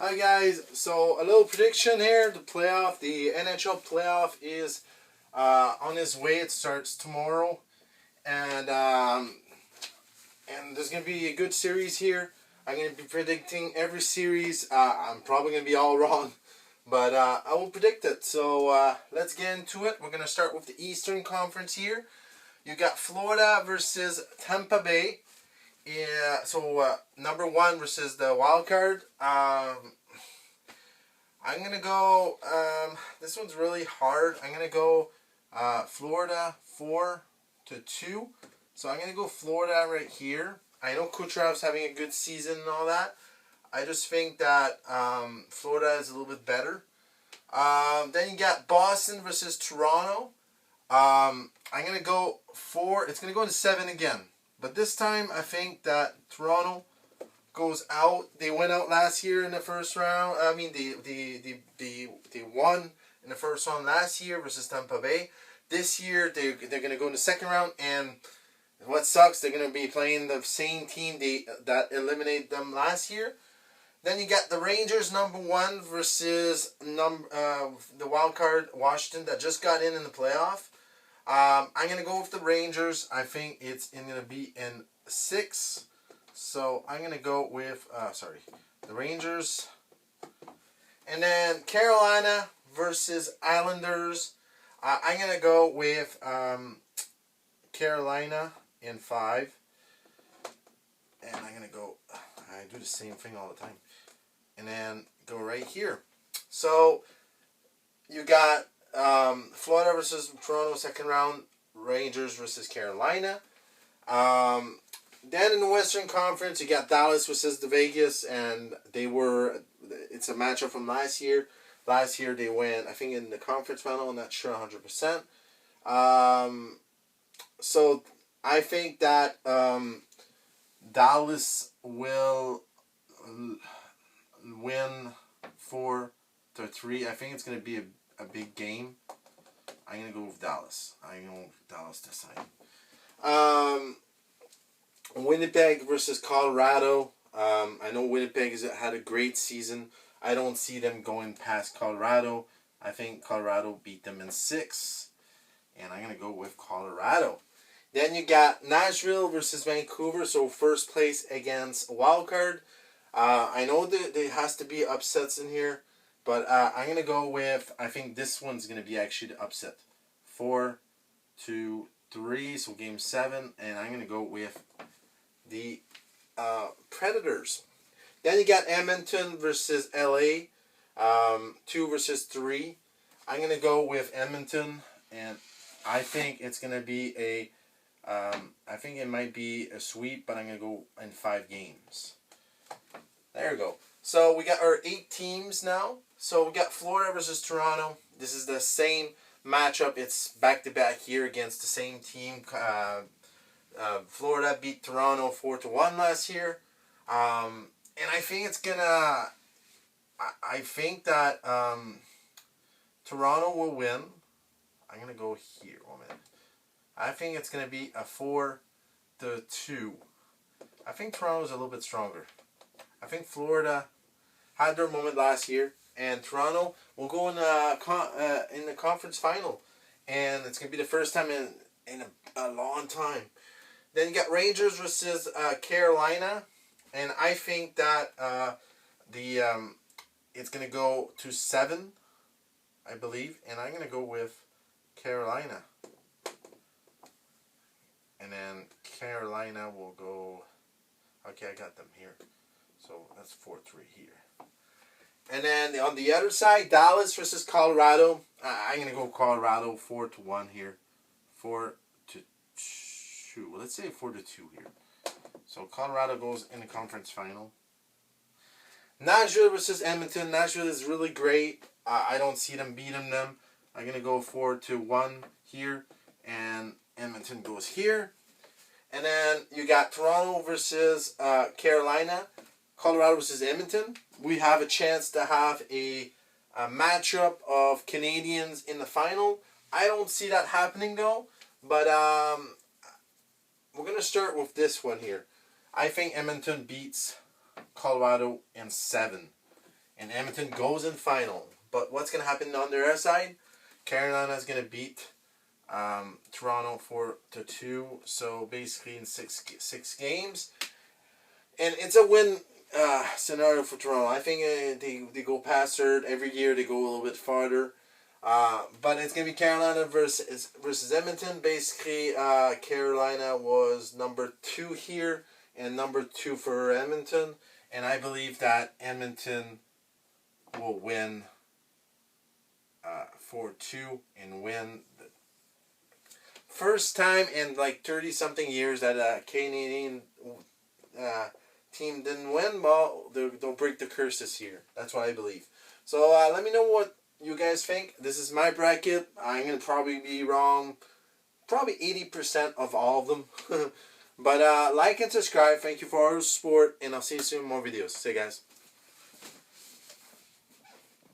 Hi guys, so a little prediction here. The NHL playoff is on its way. It starts tomorrow, and there's gonna be a good series here. I'm gonna be predicting every series. I'm probably gonna be all wrong, but I will predict it. So let's get into it. We're gonna start with the Eastern Conference here. You got Florida versus Tampa Bay. Yeah, so number one versus the wild card. I'm gonna go. This one's really hard. I'm gonna go Florida 4-2. So I'm gonna go Florida right here. I know Kucherov's having a good season and all that. I just think that Florida is a little bit better. Then you got Boston versus Toronto. I'm gonna go 4. It's gonna go to 7 again. But this time, I think that Toronto goes out. They went out last year in the first round. I mean, they won in the first round last year versus Tampa Bay. This year, they're going to go in the second round. And what sucks, they're going to be playing the same team that eliminated them last year. Then you got the Rangers, number one, versus the wild card Washington that just got in the playoff. I'm going to go with the Rangers. I think it's going to be in 6. So I'm going to go with, the Rangers. And then Carolina versus Islanders. I'm going to go with Carolina in 5. And I'm going to go, I do the same thing all the time. And then go right here. So you got Florida versus Toronto, second round. Rangers versus Carolina. Then in the Western Conference, you got Dallas versus the Vegas, and it's a matchup from last year. Last year they went, I think, in the conference final. I'm not sure 100%. So I think that Dallas will win 4-3. I think it's going to be a big game. I'm going to go with Dallas. I'm going with Dallas this time. Winnipeg versus Colorado. I know Winnipeg has had a great season. I don't see them going past Colorado. I think Colorado beat them in 6. And I'm going to go with Colorado. Then you got Nashville versus Vancouver. So first place against wildcard. I know that there has to be upsets in here. But I'm going to go with, I think this one's going to be actually the upset. 4-3. So game 7. And I'm going to go with the Predators. Then you got Edmonton versus LA, 2 versus 3. I'm gonna go with Edmonton, and I think it's gonna be I think it might be a sweep, but I'm gonna go in 5 games. There we go. So we got our 8 teams now. So we got Florida versus Toronto. This is the same matchup. It's back to back here against the same team. Florida beat Toronto 4-1 last year, and I think it's gonna. I think that Toronto will win. I'm gonna go here. 1 minute. I think it's gonna be a 4-2. I think Toronto's a little bit stronger. I think Florida had their moment last year, and Toronto will go in the conference final, and it's gonna be the first time in a long time. Then you got Rangers versus Carolina, and I think that it's going to go to 7, I believe, and I'm going to go with Carolina. And then Carolina will go, okay, I got them here. So that's 4-3 here. And then on the other side, Dallas versus Colorado. I'm going to go Colorado 4-1 here. 4-2. Well, let's say 4-2 here. So Colorado goes in the conference final. Nashville versus Edmonton. Nashville is really great. I don't see them beating them. I'm going to go 4-1 here. And Edmonton goes here. And then you got Toronto versus Carolina. Colorado versus Edmonton. We have a chance to have a matchup of Canadians in the final. I don't see that happening though. But we're going to start with this one here. I think Edmonton beats Colorado in 7. and Edmonton goes in final. But what's going to happen on their side? Carolina's going to beat Toronto 4-2. So basically in six games. And it's a win scenario for Toronto. I think they go past third. Every year they go a little bit farther. But it's going to be Carolina versus Edmonton. Basically, Carolina was number 2 here and number 2 for Edmonton. And I believe that Edmonton will win 4-2 and win the first time in like 30-something years that a Canadian team didn't win. Well, they'll break the curse this year. That's what I believe. So let me know what you guys think. This is my bracket. I'm going to probably be wrong. Probably 80% of all of them. But like and subscribe. Thank you for all your support. And I'll see you soon in more videos. See you guys.